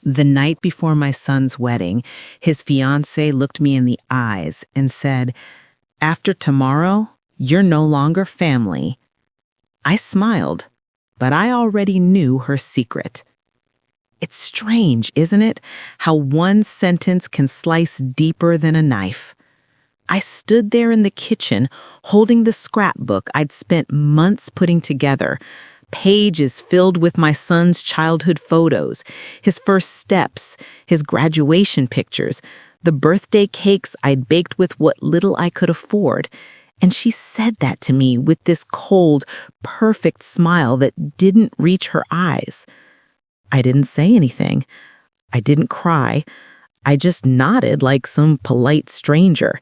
The night before my son's wedding, his fiancée looked me in the eyes and said, "After tomorrow, you're no longer family." I smiled, but I already knew her secret. It's strange, isn't it, how one sentence can slice deeper than a knife. I stood there in the kitchen, holding the scrapbook I'd spent months putting together, pages filled with my son's childhood photos, his first steps, his graduation pictures, the birthday cakes I'd baked with what little I could afford. And she said that to me with this cold, perfect smile that didn't reach her eyes. I didn't say anything. I didn't cry. I just nodded like some polite stranger,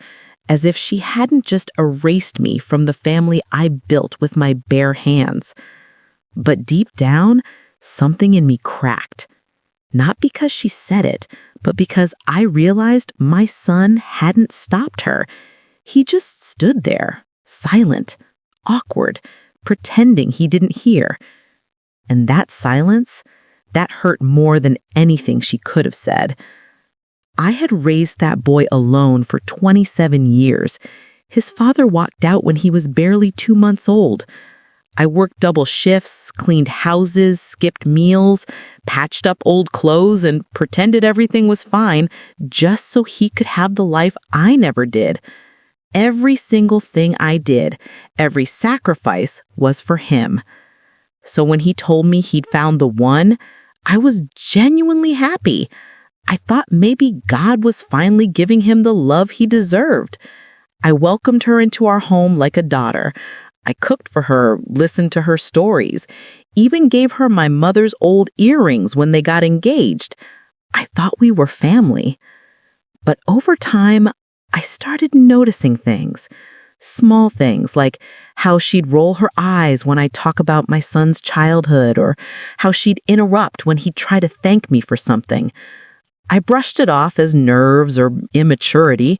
as if she hadn't just erased me from the family I built with my bare hands. But deep down, something in me cracked. Not because she said it, but because I realized my son hadn't stopped her. He just stood there, silent, awkward, pretending he didn't hear. And that silence, that hurt more than anything she could have said. I had raised that boy alone for 27 years. His father walked out when he was barely 2 months old. I worked double shifts, cleaned houses, skipped meals, patched up old clothes, and pretended everything was fine just so he could have the life I never did. Every single thing I did, every sacrifice was for him. So when he told me he'd found the one, I was genuinely happy. I thought maybe God was finally giving him the love he deserved. I welcomed her into our home like a daughter. I cooked for her, listened to her stories, even gave her my mother's old earrings when they got engaged. I thought we were family. But over time, I started noticing things. Small things like how she'd roll her eyes when I talk about my son's childhood, or how she'd interrupt when he'd try to thank me for something. I brushed it off as nerves or immaturity.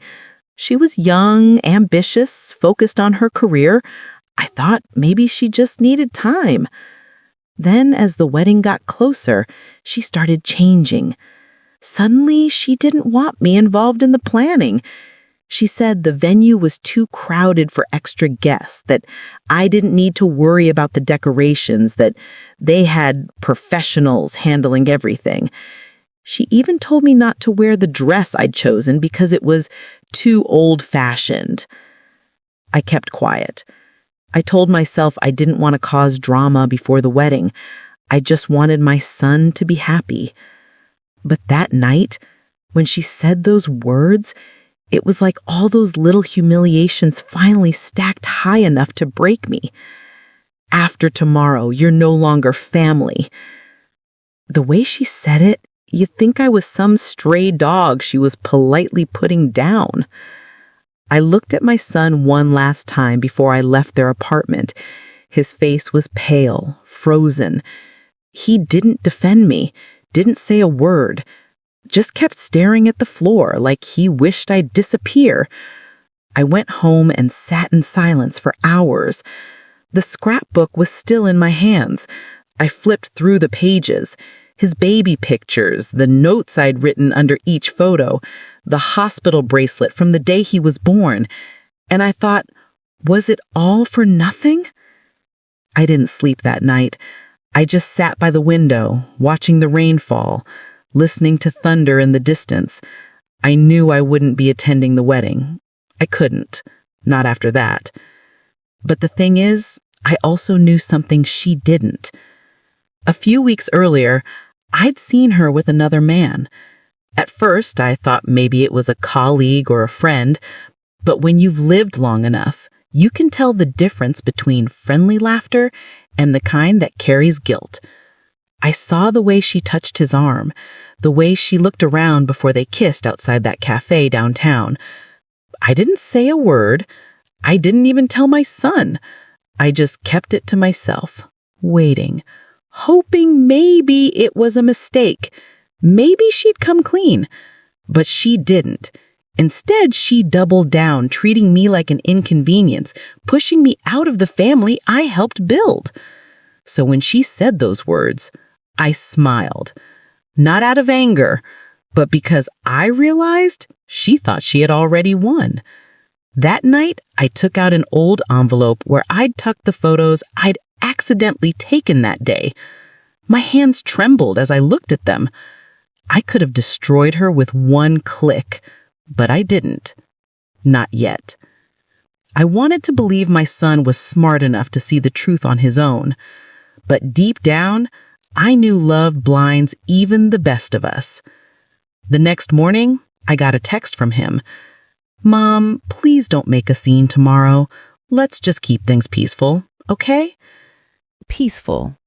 She was young, ambitious, focused on her career. I thought maybe she just needed time. Then, as the wedding got closer, she started changing. Suddenly, she didn't want me involved in the planning. She said the venue was too crowded for extra guests, that I didn't need to worry about the decorations, that they had professionals handling everything. She even told me not to wear the dress I'd chosen because it was too old-fashioned. I kept quiet. I told myself I didn't want to cause drama before the wedding. I just wanted my son to be happy. But that night, when she said those words, it was like all those little humiliations finally stacked high enough to break me. After tomorrow, you're no longer family. The way she said it, you'd think I was some stray dog she was politely putting down. I looked at my son one last time before I left their apartment. His face was pale, frozen. He didn't defend me, didn't say a word, just kept staring at the floor like he wished I'd disappear. I went home and sat in silence for hours. The scrapbook was still in my hands. I flipped through the pages. His baby pictures, the notes I'd written under each photo, the hospital bracelet from the day he was born. And I thought, was it all for nothing? I didn't sleep that night. I just sat by the window, watching the rain fall, listening to thunder in the distance. I knew I wouldn't be attending the wedding. I couldn't, not after that. But the thing is, I also knew something she didn't. A few weeks earlier, I'd seen her with another man. At first, I thought maybe it was a colleague or a friend, but when you've lived long enough, you can tell the difference between friendly laughter and the kind that carries guilt. I saw the way she touched his arm, the way she looked around before they kissed outside that cafe downtown. I didn't say a word. I didn't even tell my son. I just kept it to myself, waiting, hoping maybe it was a mistake. Maybe she'd come clean. But she didn't. Instead, she doubled down, treating me like an inconvenience, pushing me out of the family I helped build. So when she said those words, I smiled. not out of anger, but because I realized she thought she had already won. That night, I took out an old envelope where I'd tucked the photos I'd accidentally taken that day. My hands trembled as I looked at them. I could have destroyed her with one click, but I didn't. Not yet. I wanted to believe my son was smart enough to see the truth on his own. But deep down, I knew love blinds even the best of us. The next morning, I got a text from him. "Mom, please don't make a scene tomorrow. Let's just keep things peaceful, okay?" Peaceful.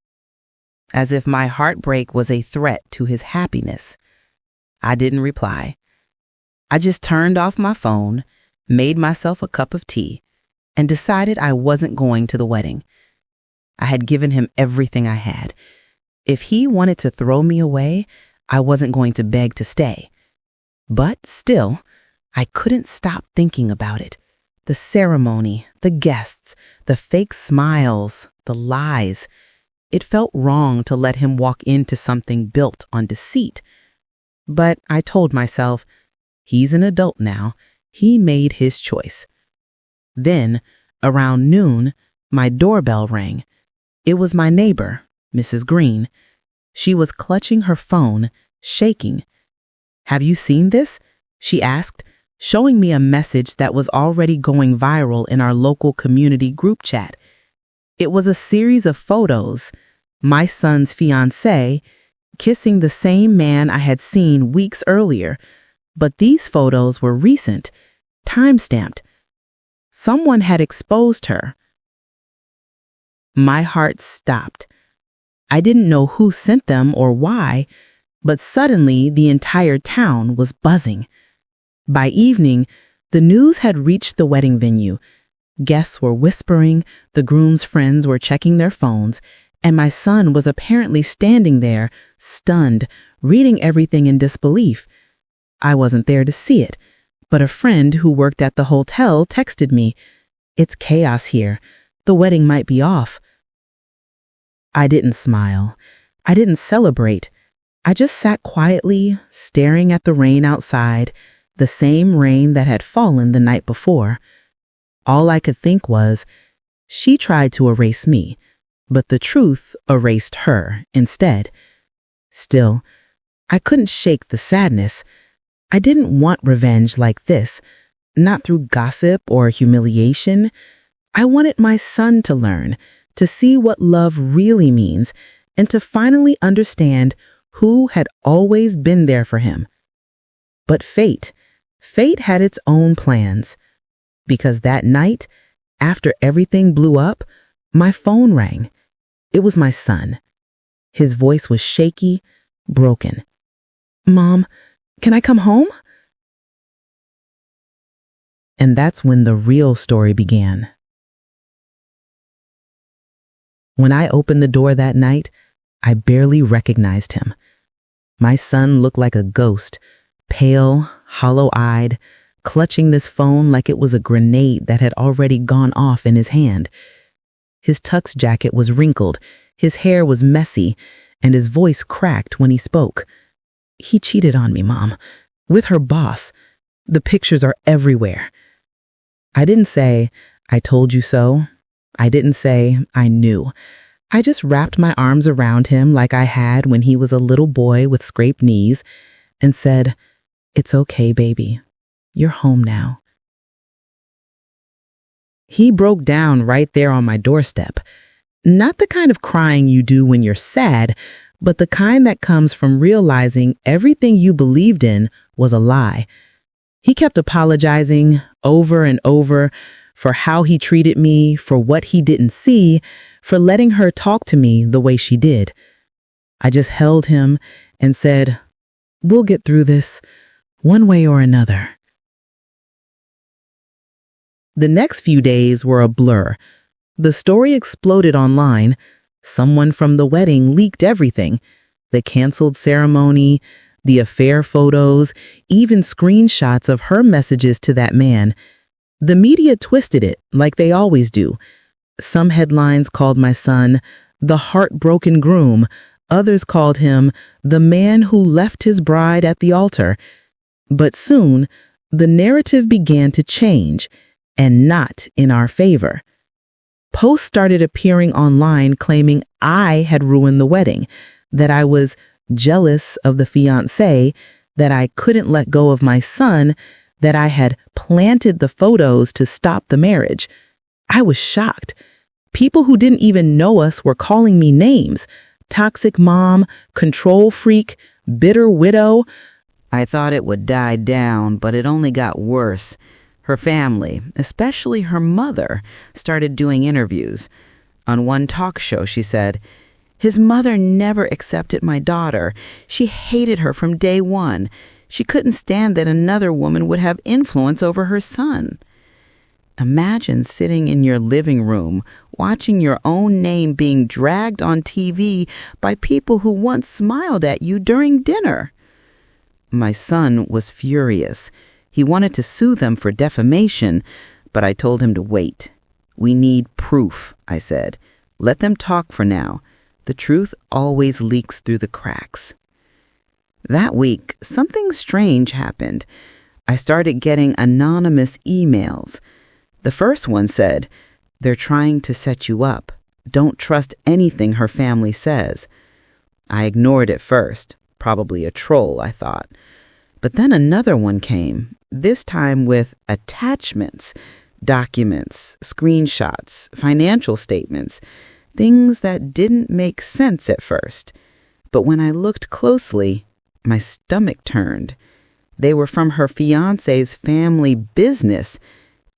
As if my heartbreak was a threat to his happiness. I didn't reply. I just turned off my phone, made myself a cup of tea, and decided I wasn't going to the wedding. I had given him everything I had. If he wanted to throw me away, I wasn't going to beg to stay. But still, I couldn't stop thinking about it. The ceremony, the guests, the fake smiles, the lies. It felt wrong to let him walk into something built on deceit. But I told myself, he's an adult now. He made his choice. Then, around noon, my doorbell rang. It was my neighbor, Mrs. Green. She was clutching her phone, shaking. "Have you seen this?" she asked, showing me a message that was already going viral in our local community group chat. It was a series of photos, my son's fiancée kissing the same man I had seen weeks earlier, but these photos were recent, time-stamped. Someone had exposed her. My heart stopped. I didn't know who sent them or why, but suddenly the entire town was buzzing. By evening, the news had reached the wedding venue. Guests were whispering, the groom's friends were checking their phones, and my son was apparently standing there, stunned, reading everything in disbelief. I wasn't there to see it, but a friend who worked at the hotel texted me, "It's chaos here. The wedding might be off." I didn't smile. I didn't celebrate. I just sat quietly, staring at the rain outside, the same rain that had fallen the night before. All I could think was, she tried to erase me, but the truth erased her instead. Still, I couldn't shake the sadness. I didn't want revenge like this, not through gossip or humiliation. I wanted my son to learn, to see what love really means, and to finally understand who had always been there for him. But fate had its own plans. Because that night, after everything blew up, my phone rang. It was my son. His voice was shaky, broken. "Mom, can I come home?" And that's when the real story began. When I opened the door that night, I barely recognized him. My son looked like a ghost, pale, hollow-eyed, clutching this phone like it was a grenade that had already gone off in his hand. His tux jacket was wrinkled, his hair was messy, and his voice cracked when he spoke. "He cheated on me, Mom, with her boss. The pictures are everywhere." I didn't say, "I told you so." I didn't say, "I knew." I just wrapped my arms around him like I had when he was a little boy with scraped knees and said, "It's okay, baby. You're home now." He broke down right there on my doorstep. Not the kind of crying you do when you're sad, but the kind that comes from realizing everything you believed in was a lie. He kept apologizing over and over for how he treated me, for what he didn't see, for letting her talk to me the way she did. I just held him and said, "We'll get through this, one way or another." The next few days were a blur. The story exploded online. Someone from the wedding leaked everything. The canceled ceremony, the affair photos, even screenshots of her messages to that man. The media twisted it, like they always do. Some headlines called my son the heartbroken groom, Others called him the man who left his bride at the altar. But soon, the narrative began to change, and not in our favor. Posts started appearing online claiming I had ruined the wedding, that I was jealous of the fiancé, that I couldn't let go of my son, that I had planted the photos to stop the marriage. I was shocked. People who didn't even know us were calling me names: toxic mom, control freak, bitter widow. I thought it would die down, but it only got worse. Her family, especially her mother, started doing interviews. On one talk show, she said, "His mother never accepted my daughter. She hated her from day one. She couldn't stand that another woman would have influence over her son." Imagine sitting in your living room, watching your own name being dragged on TV by people who once smiled at you during dinner. My son was furious. He wanted to sue them for defamation, but I told him to wait. "We need proof," I said. "Let them talk for now. The truth always leaks through the cracks." That week, something strange happened. I started getting anonymous emails. The first one said, "They're trying to set you up. Don't trust anything her family says." I ignored it first. Probably a troll, I thought. But then another one came, this time with attachments, documents, screenshots, financial statements, things that didn't make sense at first. But when I looked closely, my stomach turned. They were from her fiancé's family business,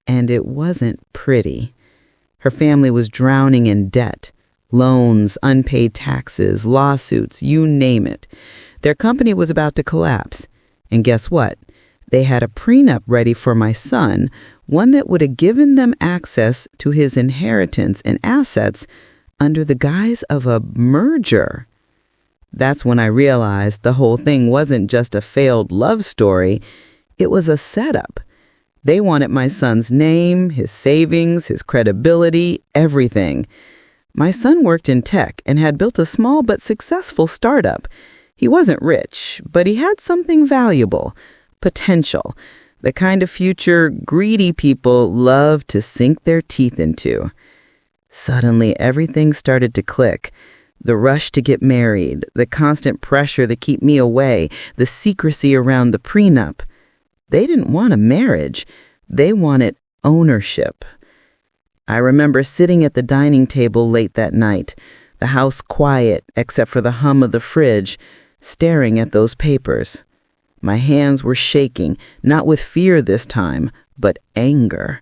and it wasn't pretty. Her family was drowning in debt. Loans, unpaid taxes, lawsuits, you name it. Their company was about to collapse. And guess what? They had a prenup ready for my son, one that would have given them access to his inheritance and assets under the guise of a merger. That's when I realized the whole thing wasn't just a failed love story. It was a setup. They wanted my son's name, his savings, his credibility, everything. My son worked in tech and had built a small but successful startup. He wasn't rich, but he had something valuable, potential, the kind of future greedy people love to sink their teeth into. Suddenly, everything started to click. The rush to get married, the constant pressure to keep me away, the secrecy around the prenup. They didn't want a marriage. They wanted ownership. I remember sitting at the dining table late that night, the house quiet except for the hum of the fridge, staring at those papers. My hands were shaking, not with fear this time, but anger.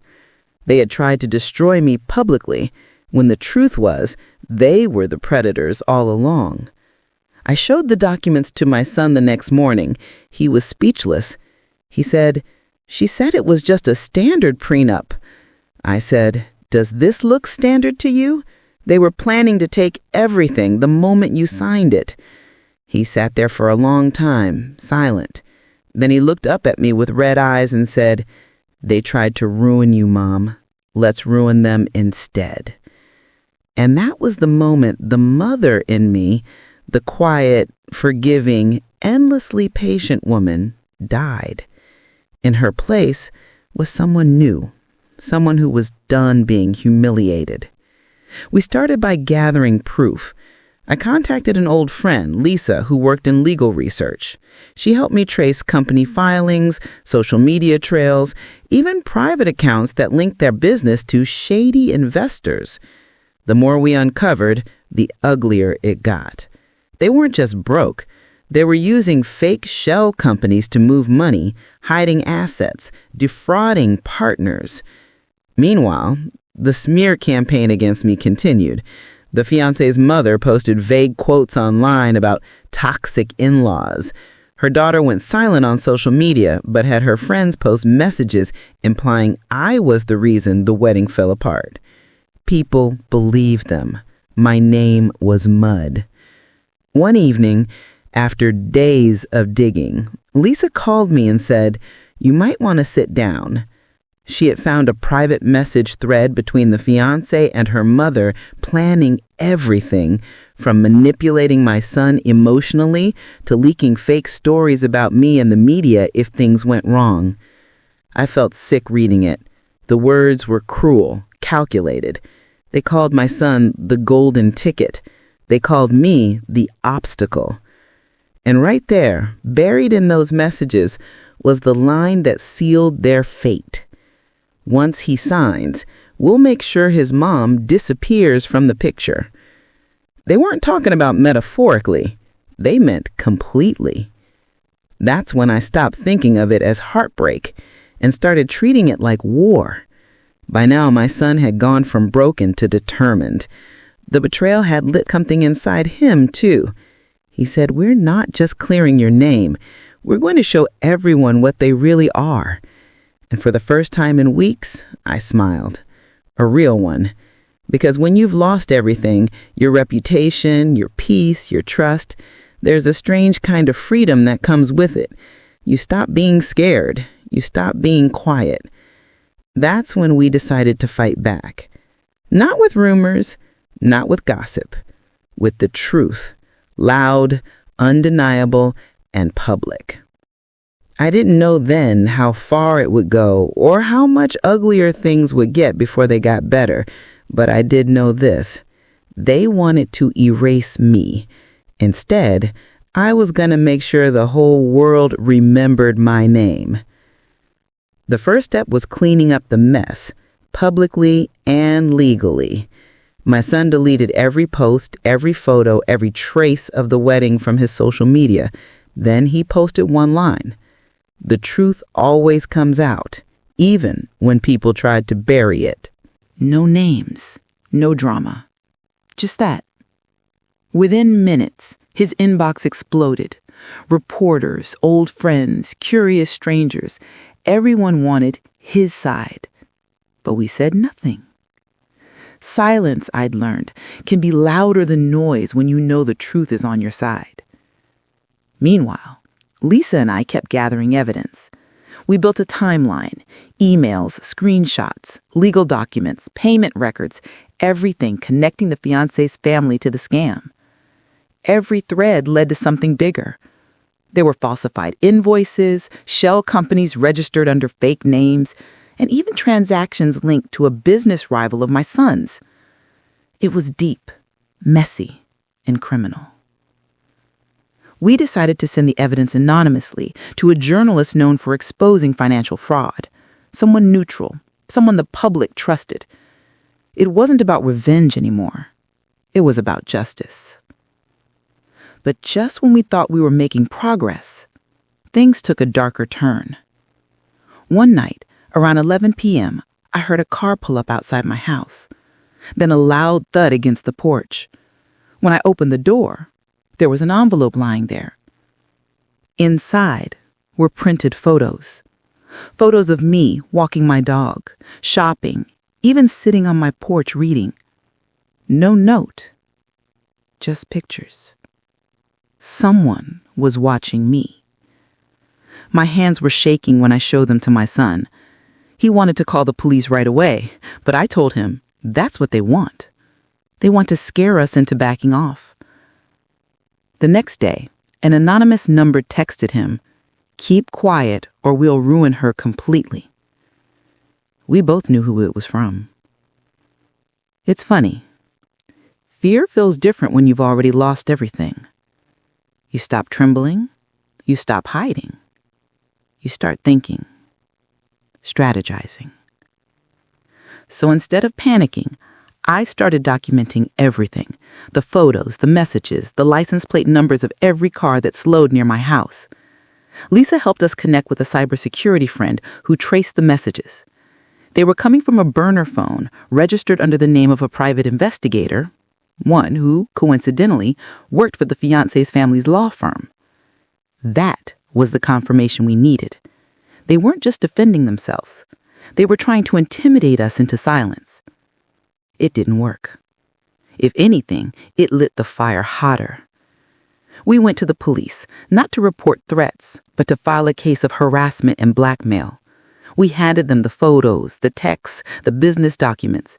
They had tried to destroy me publicly, when the truth was they were the predators all along. I showed the documents to my son the next morning. He was speechless. He said, "She said it was just a standard prenup." I said, "Does this look standard to you? They were planning to take everything the moment you signed it." He sat there for a long time, silent. Then he looked up at me with red eyes and said, "They tried to ruin you, Mom. Let's ruin them instead." And that was the moment the mother in me, the quiet, forgiving, endlessly patient woman, died. In her place was someone new, someone who was done being humiliated. We started by gathering proof. I contacted an old friend, Lisa, who worked in legal research. She helped me trace company filings, social media trails, even private accounts that linked their business to shady investors. The more we uncovered, the uglier it got. They weren't just broke. They were using fake shell companies to move money, hiding assets, defrauding partners. Meanwhile, the smear campaign against me continued. The fiancé's mother posted vague quotes online about toxic in-laws. Her daughter went silent on social media, but had her friends post messages implying I was the reason the wedding fell apart. People believed them. My name was mud. One evening, after days of digging, Lisa called me and said, "You might want to sit down." She had found a private message thread between the fiancé and her mother, planning everything from manipulating my son emotionally to leaking fake stories about me in the media if things went wrong. I felt sick reading it. The words were cruel, calculated. They called my son the golden ticket. They called me the obstacle. And right there, buried in those messages, was the line that sealed their fate. Once he signs, we'll make sure his mom disappears from the picture. They weren't talking about metaphorically. They meant completely. That's when I stopped thinking of it as heartbreak and started treating it like war. By now, my son had gone from broken to determined. The betrayal had lit something inside him, too. He said, "We're not just clearing your name. We're going to show everyone what they really are." And for the first time in weeks, I smiled. A real one. Because when you've lost everything, your reputation, your peace, your trust, there's a strange kind of freedom that comes with it. You stop being scared. You stop being quiet. That's when we decided to fight back. Not with rumors, not with gossip, with the truth. Loud, undeniable, and public. I didn't know then how far it would go or how much uglier things would get before they got better, but I did know this. They wanted to erase me. Instead, I was going to make sure the whole world remembered my name. The first step was cleaning up the mess, publicly and legally. My son deleted every post, every photo, every trace of the wedding from his social media. Then he posted one line. The truth always comes out, even when people tried to bury it. No names, no drama. Just that. Within minutes, his inbox exploded. Reporters, old friends, curious strangers, everyone wanted his side. But we said nothing. Silence, I'd learned, can be louder than noise when you know the truth is on your side. Meanwhile, Lisa and I kept gathering evidence. We built a timeline, emails, screenshots, legal documents, payment records, everything connecting the fiancé's family to the scam. Every thread led to something bigger. There were falsified invoices, shell companies registered under fake names, and even transactions linked to a business rival of my son's. It was deep, messy, and criminal. We decided to send the evidence anonymously to a journalist known for exposing financial fraud, someone neutral, someone the public trusted. It wasn't about revenge anymore. It was about justice. But just when we thought we were making progress, things took a darker turn. One night, around 11 p.m., I heard a car pull up outside my house, then a loud thud against the porch. When I opened the door, there was an envelope lying there. Inside were printed photos. Photos of me walking my dog, shopping, even sitting on my porch reading. No note, just pictures. Someone was watching me. My hands were shaking when I showed them to my son. He wanted to call the police right away, but I told him that's what they want. They want to scare us into backing off. The next day, an anonymous number texted him, "Keep quiet or we'll ruin her completely." We both knew who it was from. It's funny. Fear feels different when you've already lost everything. You stop trembling, you stop hiding, you start thinking, strategizing. So instead of panicking, I started documenting everything, the photos, the messages, the license plate numbers of every car that slowed near my house. Lisa helped us connect with a cybersecurity friend who traced the messages. They were coming from a burner phone registered under the name of a private investigator, one who, coincidentally, worked for the fiancé's family's law firm. That was the confirmation we needed. They weren't just defending themselves. They were trying to intimidate us into silence. It didn't work. If anything, it lit the fire hotter. We went to the police, not to report threats, but to file a case of harassment and blackmail. We handed them the photos, the texts, the business documents.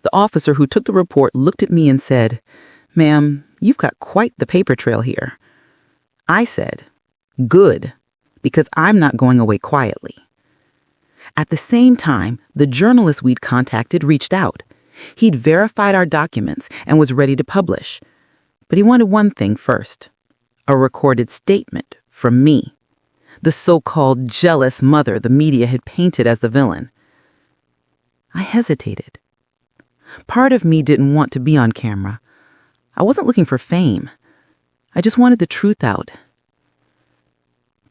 The officer who took the report looked at me and said, "Ma'am, you've got quite the paper trail here." I said, "Good, because I'm not going away quietly." At the same time, the journalist we'd contacted reached out. He'd verified our documents and was ready to publish. But he wanted one thing first: a recorded statement from me, the so-called jealous mother the media had painted as the villain. I hesitated. Part of me didn't want to be on camera. I wasn't looking for fame. I just wanted the truth out.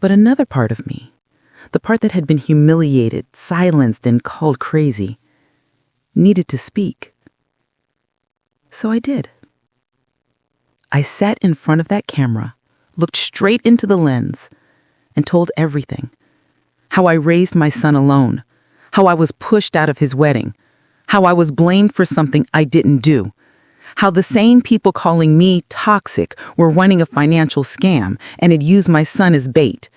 But another part of me, the part that had been humiliated, silenced, and called crazy, needed to speak. So I did. I sat in front of that camera, looked straight into the lens, and told everything. How I raised my son alone, how I was pushed out of his wedding, how I was blamed for something I didn't do, how the same people calling me toxic were running a financial scam and had used my son as bait.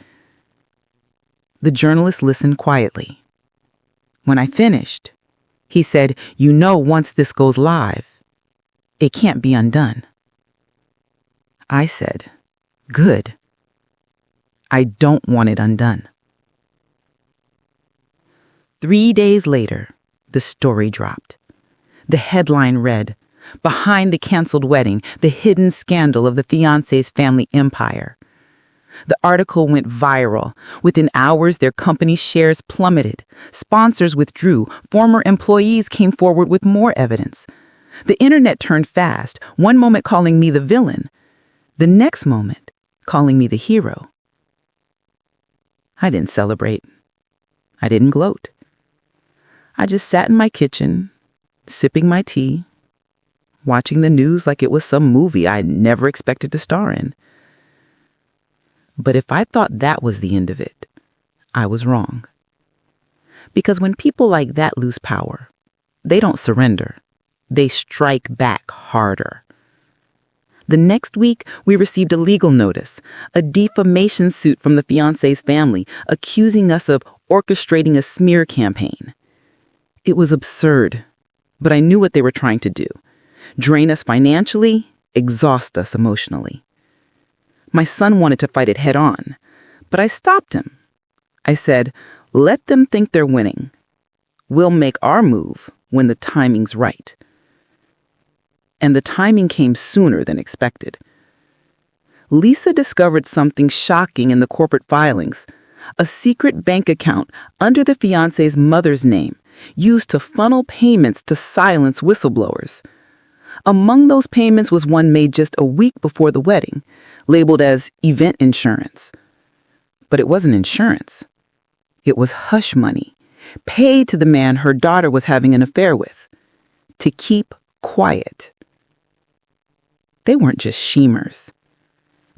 The journalist listened quietly. When I finished, he said, "You know, once this goes live, it can't be undone." I said, "Good. I don't want it undone." 3 days later, the story dropped. The headline read, "Behind the canceled wedding, the hidden scandal of the fiancé's family empire." The article went viral. Within hours, their company's shares plummeted. Sponsors withdrew. Former employees came forward with more evidence. The internet turned fast, one moment calling me the villain, the next moment calling me the hero. I didn't celebrate. I didn't gloat. I just sat in my kitchen, sipping my tea, watching the news like it was some movie I never expected to star in. But if I thought that was the end of it, I was wrong. Because when people like that lose power, they don't surrender. They strike back harder. The next week, we received a legal notice, a defamation suit from the fiancé's family, accusing us of orchestrating a smear campaign. It was absurd, but I knew what they were trying to do: drain us financially, exhaust us emotionally. My son wanted to fight it head on, but I stopped him. I said, "Let them think they're winning. We'll make our move when the timing's right." And the timing came sooner than expected. Lisa discovered something shocking in the corporate filings: a secret bank account under the fiancé's mother's name, used to funnel payments to silence whistleblowers. Among those payments was one made just a week before the wedding, labeled as event insurance. But it wasn't insurance. It was hush money, paid to the man her daughter was having an affair with, to keep quiet. They weren't just schemers.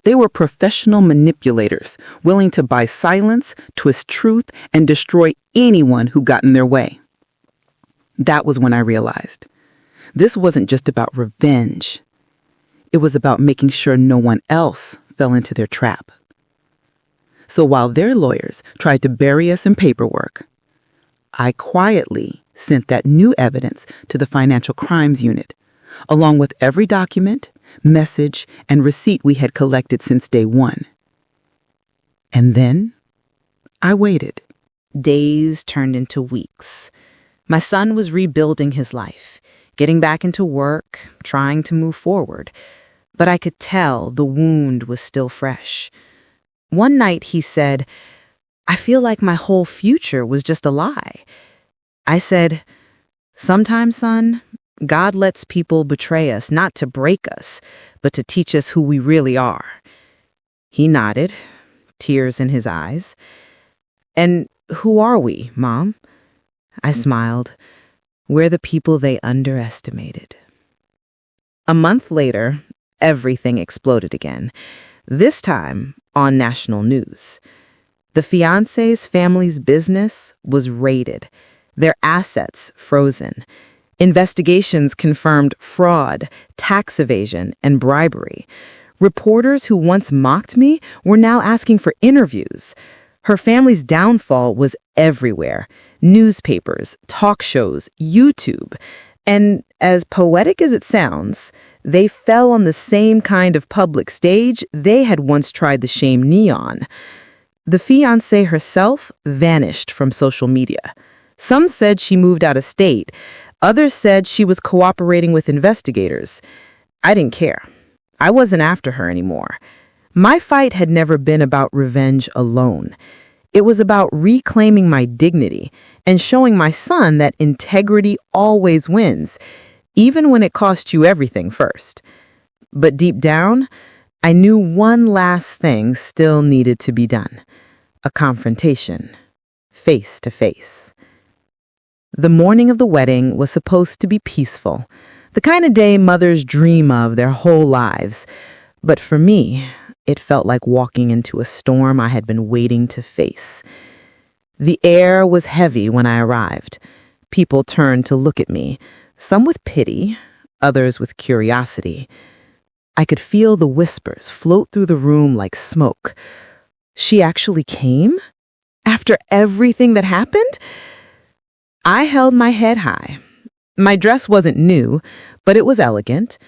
They were professional manipulators, willing to buy silence, twist truth, and destroy anyone who got in their way. That was when I realized this wasn't just about revenge. It was about making sure no one else fell into their trap. So while their lawyers tried to bury us in paperwork, I quietly sent that new evidence to the Financial Crimes Unit, along with every document, message, and receipt we had collected since day one. And then I waited. Days turned into weeks. My son was rebuilding his life, getting back into work, trying to move forward. But I could tell the wound was still fresh. One night he said, "I feel like my whole future was just a lie." I said, "Sometimes, son, God lets people betray us not to break us, but to teach us who we really are." He nodded, tears in his eyes. "And who are we, Mom?" I smiled. "We're the people they underestimated." A month later, everything exploded again, this time on national news. The fiancé's family's business was raided, their assets frozen. Investigations confirmed fraud, tax evasion, and bribery. Reporters who once mocked me were now asking for interviews. Her family's downfall was everywhere: newspapers, talk shows, YouTube. And as poetic as it sounds, they fell on the same kind of public stage they had once tried to shame Neon. The fiancée herself vanished from social media. Some said she moved out of state. Others said she was cooperating with investigators. I didn't care. I wasn't after her anymore. My fight had never been about revenge alone. It was about reclaiming my dignity and showing my son that integrity always wins, even when it costs you everything first. But deep down, I knew one last thing still needed to be done: a confrontation, face to face. The morning of the wedding was supposed to be peaceful, the kind of day mothers dream of their whole lives. But for me, it felt like walking into a storm I had been waiting to face. The air was heavy when I arrived. People turned to look at me, some with pity, others with curiosity. I could feel the whispers float through the room like smoke. She actually came? After everything that happened? I held my head high. My dress wasn't new, but it was elegant.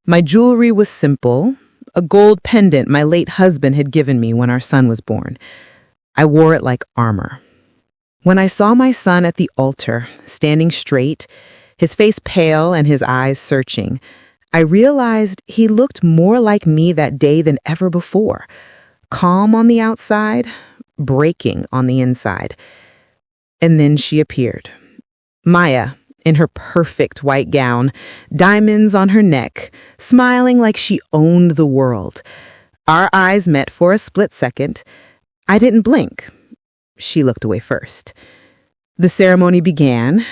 My jewelry was simple, a gold pendant my late husband had given me when our son was born. I wore it like armor. When I saw my son at the altar, standing straight, his face pale and his eyes searching, I realized he looked more like me that day than ever before. Calm on the outside, breaking on the inside. And then she appeared. Maya, in her perfect white gown, diamonds on her neck, smiling like she owned the world. Our eyes met for a split second. I didn't blink. She looked away first. The ceremony began.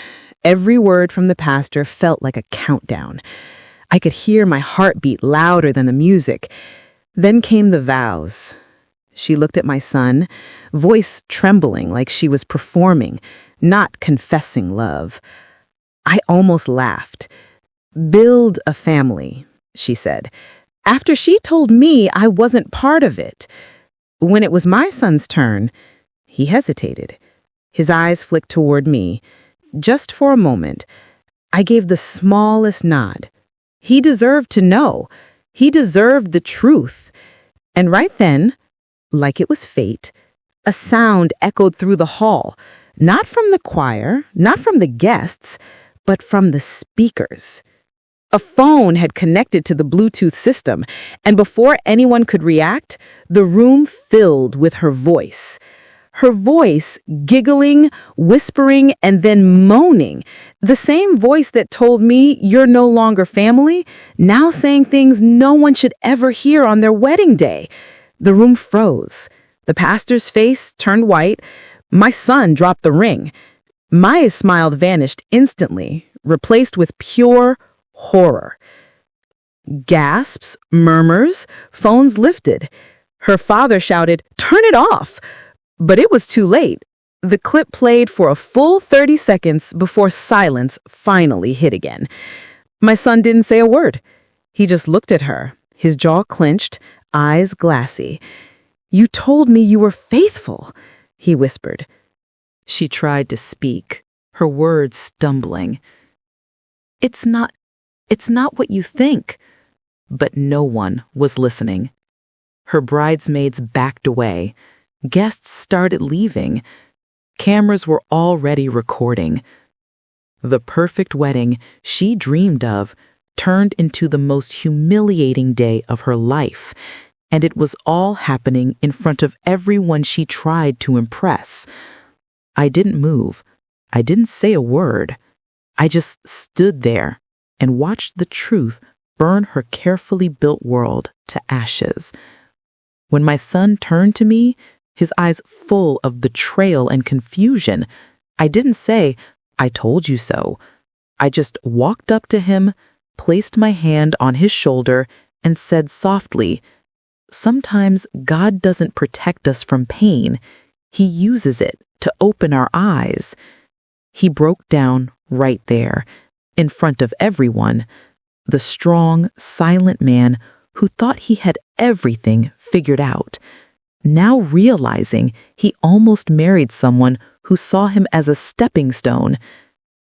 Every word from the pastor felt like a countdown. I could hear my heartbeat louder than the music. Then came the vows. She looked at my son, voice trembling like she was performing, not confessing love. I almost laughed. "Build a family," she said, after she told me I wasn't part of it. When it was my son's turn, he hesitated. His eyes flicked toward me. Just for a moment, I gave the smallest nod. He deserved to know. He deserved the truth. And right then, like it was fate, a sound echoed through the hall, not from the choir, not from the guests, but from the speakers. A phone had connected to the Bluetooth system, and before anyone could react, the room filled with her voice. Her voice, giggling, whispering, and then moaning. The same voice that told me, "You're no longer family," now saying things no one should ever hear on their wedding day. The room froze. The pastor's face turned white. My son dropped the ring. Maya's smile vanished instantly, replaced with pure horror. Gasps, murmurs, phones lifted. Her father shouted, "Turn it off!" But it was too late. The clip played for a full 30 seconds before silence finally hit again. My son didn't say a word. He just looked at her, his jaw clenched, eyes glassy. "You told me you were faithful," he whispered. She tried to speak, her words stumbling. It's not what you think." But no one was listening. Her bridesmaids backed away. Guests started leaving. Cameras were already recording. The perfect wedding she dreamed of turned into the most humiliating day of her life, and it was all happening in front of everyone she tried to impress. I didn't move. I didn't say a word. I just stood there and watched the truth burn her carefully built world to ashes. When my son turned to me, his eyes full of betrayal and confusion, I didn't say, "I told you so." I just walked up to him, placed my hand on his shoulder, and said softly, "Sometimes God doesn't protect us from pain. He uses it to open our eyes." He broke down right there, in front of everyone, the strong, silent man who thought he had everything figured out. now realizing he almost married someone who saw him as a stepping stone.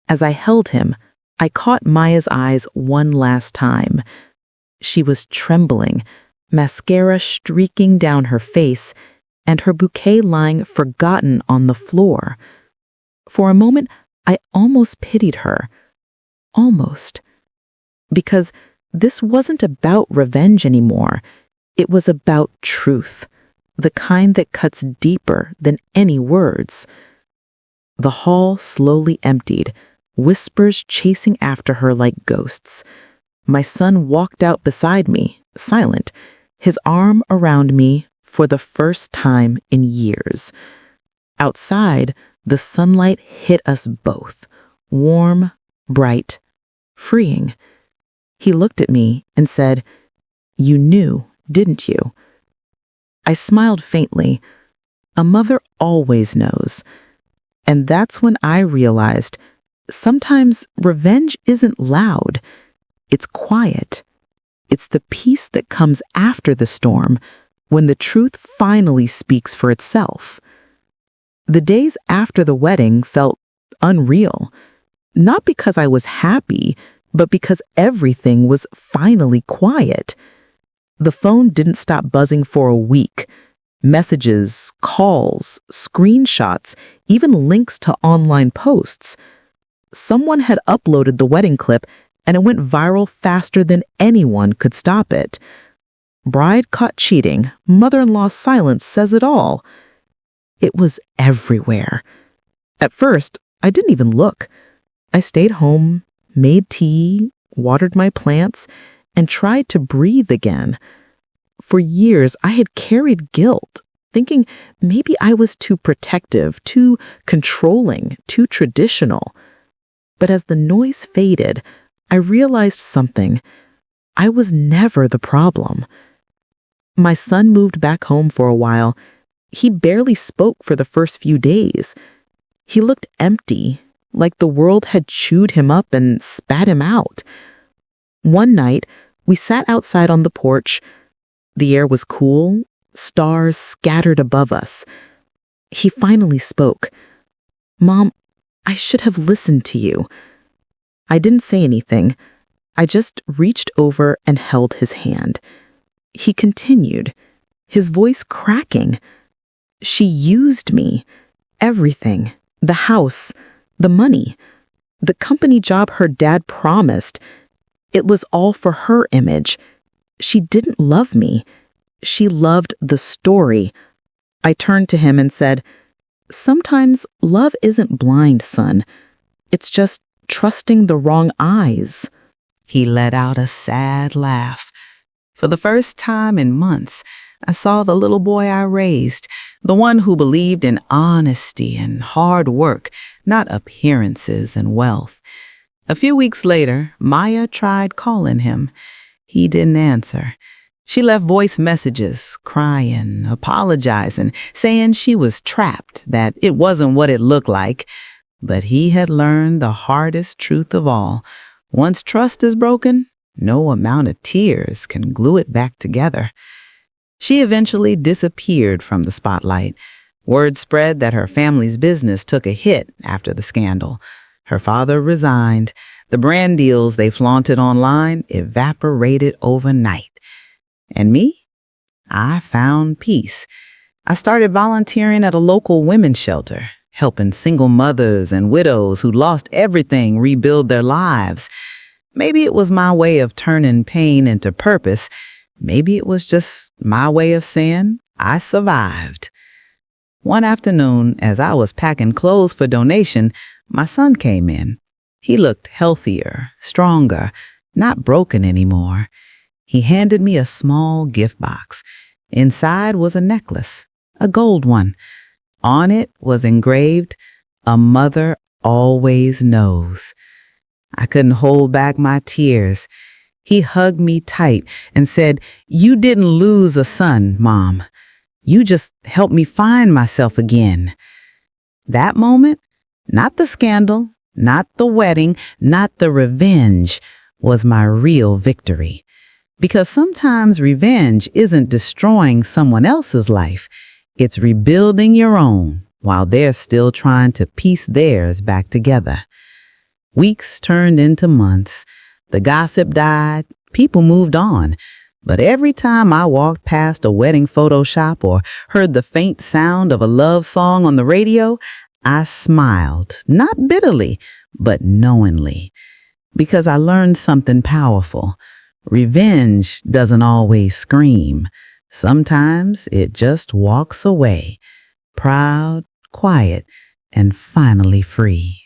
As I held him, I caught Maya's eyes one last time. She was trembling, mascara streaking down her face, and her bouquet lying forgotten on the floor. For a moment, I almost pitied her. Almost. Because this wasn't about revenge anymore. It was about truth, the kind that cuts deeper than any words. The hall slowly emptied, whispers chasing after her like ghosts. My son walked out beside me, silent, his arm around me for the first time in years. Outside, the sunlight hit us both, warm, bright, freeing. He looked at me and said, "You knew, didn't you?" I smiled faintly. A mother always knows. And that's when I realized sometimes revenge isn't loud. It's quiet. It's the peace that comes after the storm, when the truth finally speaks for itself. The days after the wedding felt unreal, not because I was happy, but because everything was finally quiet. The phone didn't stop buzzing for a week. Messages, calls, screenshots, even links to online posts. Someone had uploaded the wedding clip, and it went viral faster than anyone could stop it. Bride caught cheating, mother-in-law's silence says it all. It was everywhere. At first, I didn't even look. I stayed home, made tea, watered my plants, and tried to breathe again. For years, I had carried guilt, thinking maybe I was too protective, too controlling, too traditional. But as the noise faded, I realized something. I was never the problem. My son moved back home for a while. He barely spoke for the first few days. He looked empty, like the world had chewed him up and spat him out. One night, we sat outside on the porch. The air was cool, stars scattered above us. He finally spoke. "Mom, I should have listened to you." I didn't say anything. I just reached over and held his hand. He continued, his voice cracking. "She used me. Everything. The house, the money, the company job her dad promised. It was all for her image. She didn't love me. She loved the story." I turned to him and said, "Sometimes love isn't blind, son. It's just trusting the wrong eyes." He let out a sad laugh. For the first time in months, I saw the little boy I raised, the one who believed in honesty and hard work, not appearances and wealth. A few weeks later, Maya tried calling him. He didn't answer. She left voice messages, crying, apologizing, saying she was trapped, that it wasn't what it looked like. But he had learned the hardest truth of all. Once trust is broken, no amount of tears can glue it back together. She eventually disappeared from the spotlight. Word spread that her family's business took a hit after the scandal. Her father resigned. The brand deals they flaunted online evaporated overnight. And me? I found peace. I started volunteering at a local women's shelter, helping single mothers and widows who lost everything rebuild their lives. Maybe it was my way of turning pain into purpose. Maybe it was just my way of saying I survived. One afternoon, as I was packing clothes for donation, my son came in. He looked healthier, stronger, not broken anymore. He handed me a small gift box. Inside was a necklace, a gold one. On it was engraved, "A mother always knows." I couldn't hold back my tears. He hugged me tight and said, "You didn't lose a son, Mom. You just helped me find myself again." That moment, not the scandal, not the wedding, not the revenge, was my real victory. Because sometimes revenge isn't destroying someone else's life. It's rebuilding your own while they're still trying to piece theirs back together. Weeks turned into months. The gossip died. People moved on. But every time I walked past a wedding photo shop or heard the faint sound of a love song on the radio, I smiled, not bitterly, but knowingly, because I learned something powerful. Revenge doesn't always scream. Sometimes it just walks away, proud, quiet, and finally free.